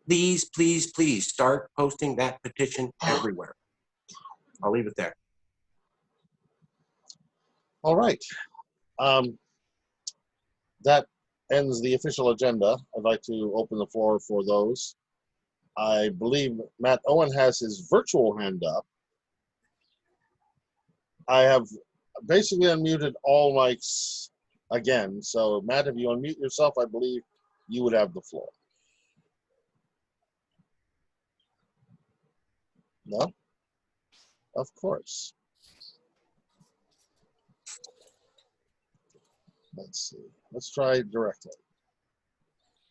please, please, please start posting that petition everywhere. I'll leave it there. All right. That ends the official agenda. I'd like to open the floor for those. I believe Matt Owen has his virtual hand up. I have basically unmuted all mics again. So Matt, if you unmute yourself, I believe you would have the floor. No? Of course. Let's see. Let's try directly.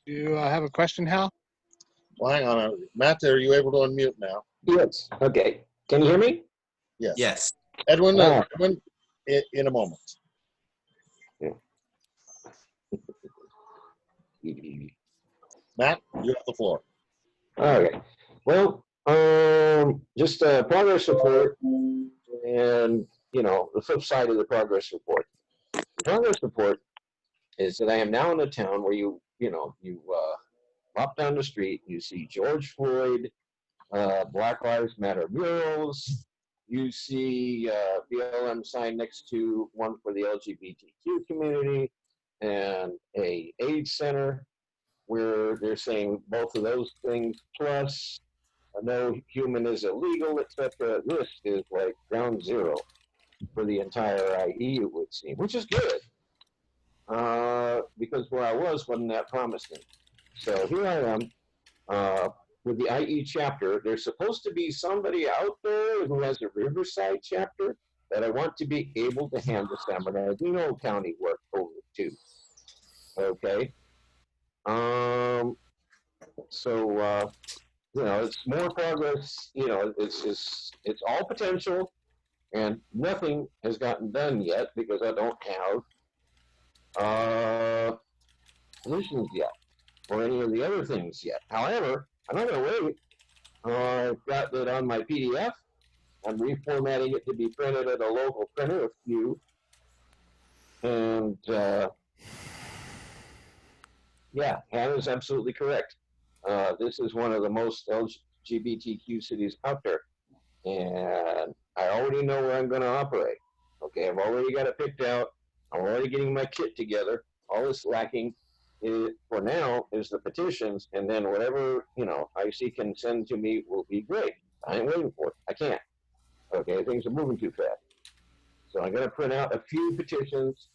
Do you have a question, Hal? Well, hang on. Matt, are you able to unmute now? Yes. Okay. Can you hear me? Yes. Yes. Edwin, Ah. Edwin, in a moment. Yeah. Matt, you have the floor. Okay. Well, just a progress report, and the flip side of the progress report. The progress report is that I am now in a town where you walk down the street, you see George Floyd, Black Lives Matter murals. You see BLM sign next to one for the LGBTQ community and a AIDS center where they're saying both of those things, plus no human is illegal, etc. This is like ground zero for the entire IE, it would seem, which is good because where I was wasn't that promising. So here I am with the IE chapter. There's supposed to be somebody out there who has a Riverside chapter. that I want to be able to hand the San Bernardino County work over to. Okay. So it's more progress. It's all potential, and nothing has gotten done yet because I don't have solutions yet or any of the other things yet. However, I'm not going to wait. I've got it on my PDF. I'm reformatting it to be printed at a local printer, a few. And yeah, Hannah's absolutely correct. This is one of the most LGBTQ cities out there. And I already know where I'm going to operate. Okay, I've already got it picked out. I'm already getting my kit together. All that's lacking for now is the petitions, and then whatever IC can send to me will be great. I ain't waiting for it. I can't. Okay, things are moving too fast. So I'm going to print out a few petitions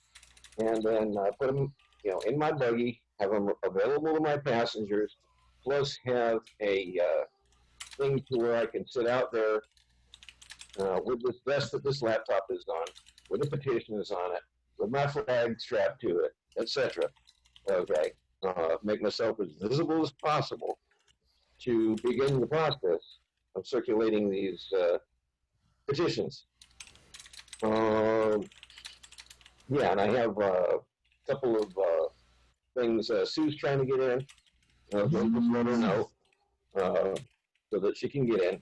and then put them, in my buggy, have them available to my passengers, plus have a thing to where I can sit out there with this vest that this laptop is on, with the petitions on it, with my flag strapped to it, etc. Okay, make myself as visible as possible to begin the process of circulating these petitions. Yeah, and I have a couple of things Sue's trying to get in. Just let her know so that she can get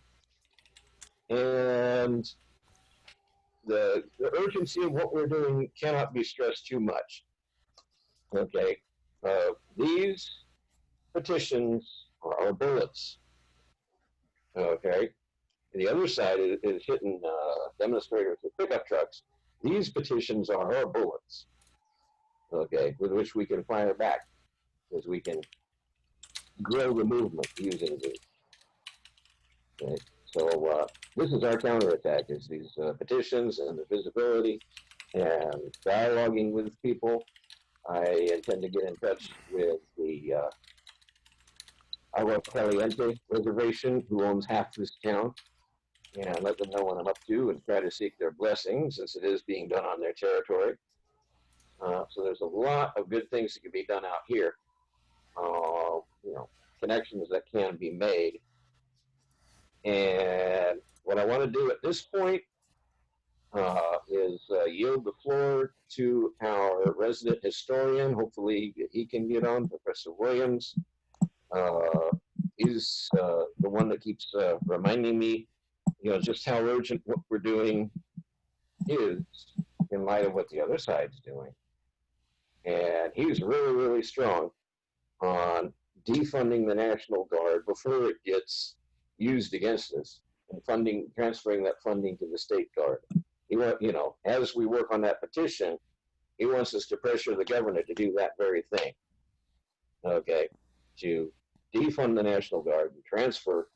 in. And the urgency of what we're doing cannot be stressed too much. Okay, these petitions are bullets. Okay, the other side is hitting demonstrators with pickup trucks. These petitions are our bullets. Okay, with which we can fire back, as we can grow the movement using these. Okay, so this is our counterattack: is these petitions and the visibility and dialoguing with people. I intend to get in touch with the Agua Caliente Reservation, who owns half this town, and let them know what I'm up to and try to seek their blessing, since it is being done on their territory. So there's a lot of good things that can be done out here. Connections that can be made. And what I want to do at this point is yield the floor to our resident historian. Hopefully he can get on, Professor Williams. He's the one that keeps reminding me, just how urgent what we're doing is in light of what the other side's doing. And he's really, really strong on defunding the National Guard before it gets used against us, and transferring that funding to the State Guard. As we work on that petition, he wants us to pressure the governor to do that very thing. Okay, to defund the National Guard and transfer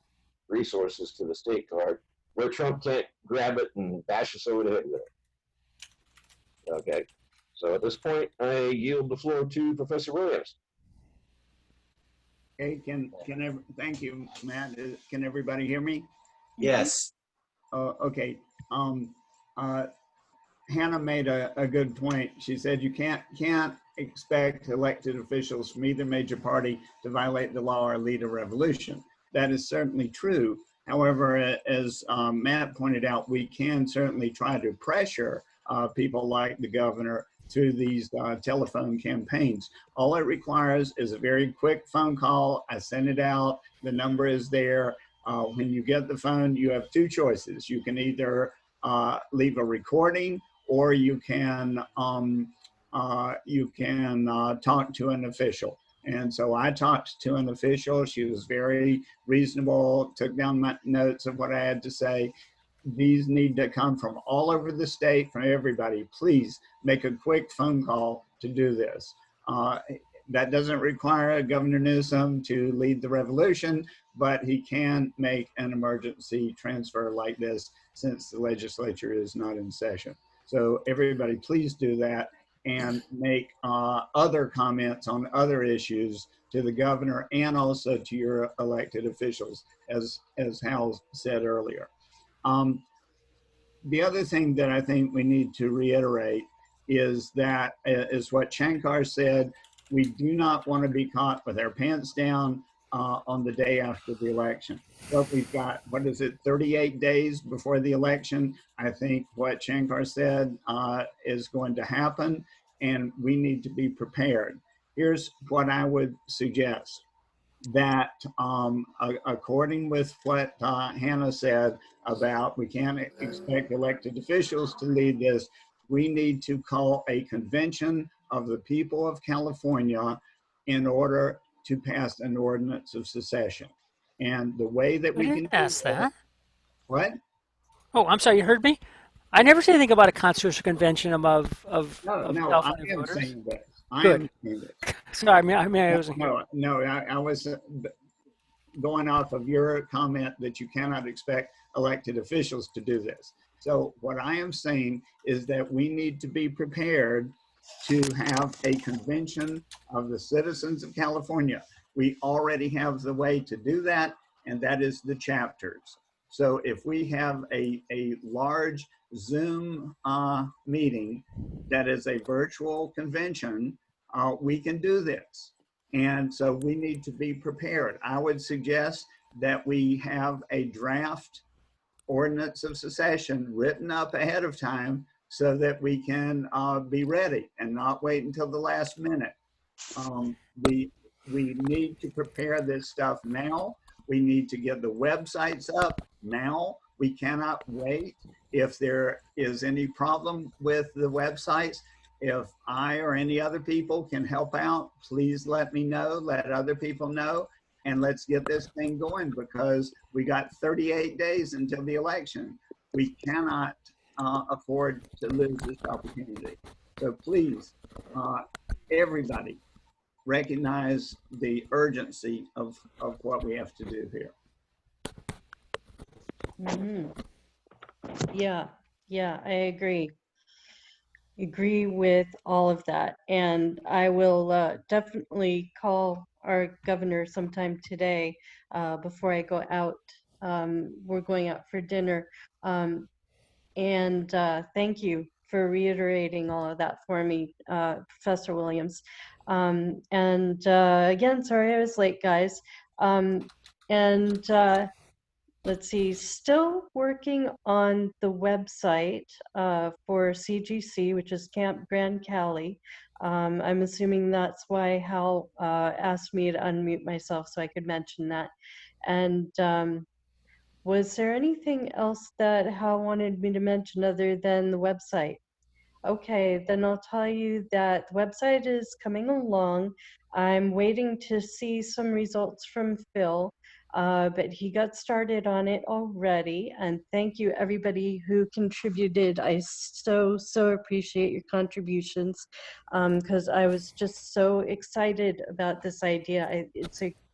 resources to the State Guard, where Trump can't grab it and bash us over the head with it. Okay, so at this point, I yield the floor to Professor Williams. Okay, thank you, Matt. Can everybody hear me? Yes. Okay. Hannah made a good point. She said you can't expect elected officials from either major party to violate the law or lead a revolution. That is certainly true. However, as Matt pointed out, we can certainly try to pressure people like the governor through these telephone campaigns. All it requires is a very quick phone call. I send it out. The number is there. When you get the phone, you have two choices. You can either leave a recording, or you can talk to an official. And so I talked to an official. She was very reasonable, took down my notes of what I had to say. These need to come from all over the state, from everybody. Please make a quick phone call to do this. That doesn't require Governor Newsom to lead the revolution, but he can make an emergency transfer like this since the legislature is not in session. So everybody, please do that and make other comments on other issues to the governor and also to your elected officials, as Hal said earlier. the other thing that I think we need to reiterate is that, is what Shankar said, we do not want to be caught with our pants down on the day after the election. But we've got, what is it, 38 days before the election. I think what Shankar said is going to happen, and we need to be prepared. Here's what I would suggest, that according with what Hannah said about we can't expect elected officials to lead this, we need to call a convention of the people of California in order to pass an ordinance of secession. And the way that I we can didn't do ask that. what? Oh, I'm sorry, you heard me? I never said anything about a constitutional convention of No, I California am voters. saying this. I Good. am saying this. Sorry, I wasn't here. No, I was going off of your comment that you cannot expect elected officials to do this. So what I am saying is that we need to be prepared to have a convention of the citizens of California. We already have the way to do that, and that is the chapters. So if we have a large Zoom meeting that is a virtual convention, we can do this. And so we need to be prepared. I would suggest that we have a draft ordinance of secession written up ahead of time so that we can be ready and not wait until the last minute. We need to prepare this stuff now. We need to get the websites up now. We cannot wait. If there is any problem with the websites, if I or any other people can help out, please let me know, let other people know, and let's get this thing going, because we got 38 days until the election. We cannot afford to lose this opportunity. So please, everybody, recognize the urgency of what we have to do here. Yeah, I agree. Agree with all of that. And I will definitely call our governor sometime today before I go out. We're going out for dinner. And thank you for reiterating all of that for me, Professor Williams. And again, sorry I was late, guys. Let's see, still working on the website for CGC, which is Camp Grand Cali. I'm assuming that's why Hal asked me to unmute myself so I could mention that. And was there anything else that Hal wanted me to mention other than the website? Okay, then I'll tell you that the website is coming along. I'm waiting to see some results from Phil, but he got started on it already. And thank you, everybody who contributed. I so appreciate your contributions, because I was just so excited about this idea.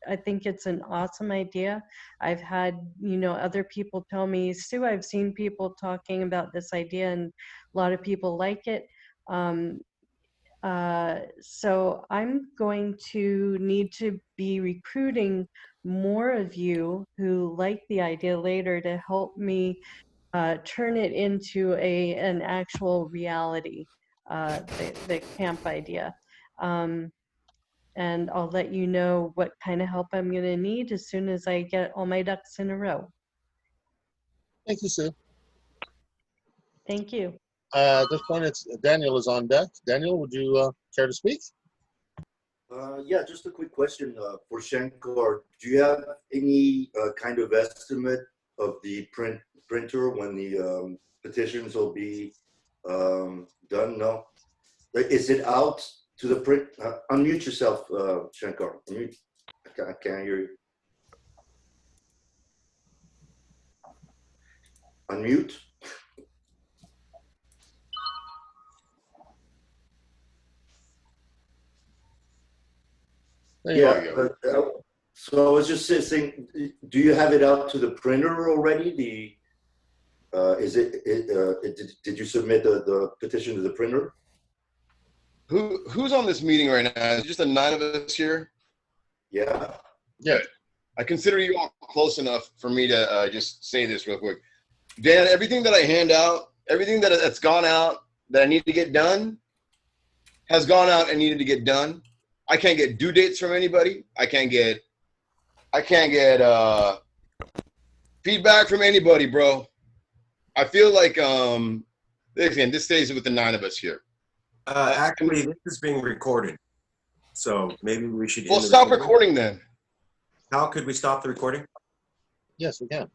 I think it's an awesome idea. I've had, other people tell me, Sue, I've seen people talking about this idea and a lot of people like it. So I'm going to need to be recruiting more of you who like the idea later to help me turn it into an actual reality, the camp idea. And I'll let you know what kind of help I'm going to need as soon as I get all my ducks in a row. Thank you, Sue. Thank you. At this point, Daniel is on deck. Daniel, would you care to speak? Yeah, just a quick question for Shankar. Do you have any kind of estimate of the printer when the petitions will be done? No? Like, is it out to the print? Unmute yourself, Shankar. Unmute. I can't hear you. Unmute. Yeah. So I was just saying, do you have it out to the printer already? Did you submit the petition to the printer? Who's on this meeting right now? Is it just the 9 of us here? Yeah. Yeah. I consider you all close enough for me to just say this real quick. Dan, everything that I hand out, everything that's gone out that I need to get done has gone out and needed to get done. I can't get due dates from anybody. I can't get feedback from anybody, bro. I feel like again, this stays with the 9 of us here. Actually, this is being recorded, so maybe we should. Well, stop recording then. How could we stop the recording? Yes, we can.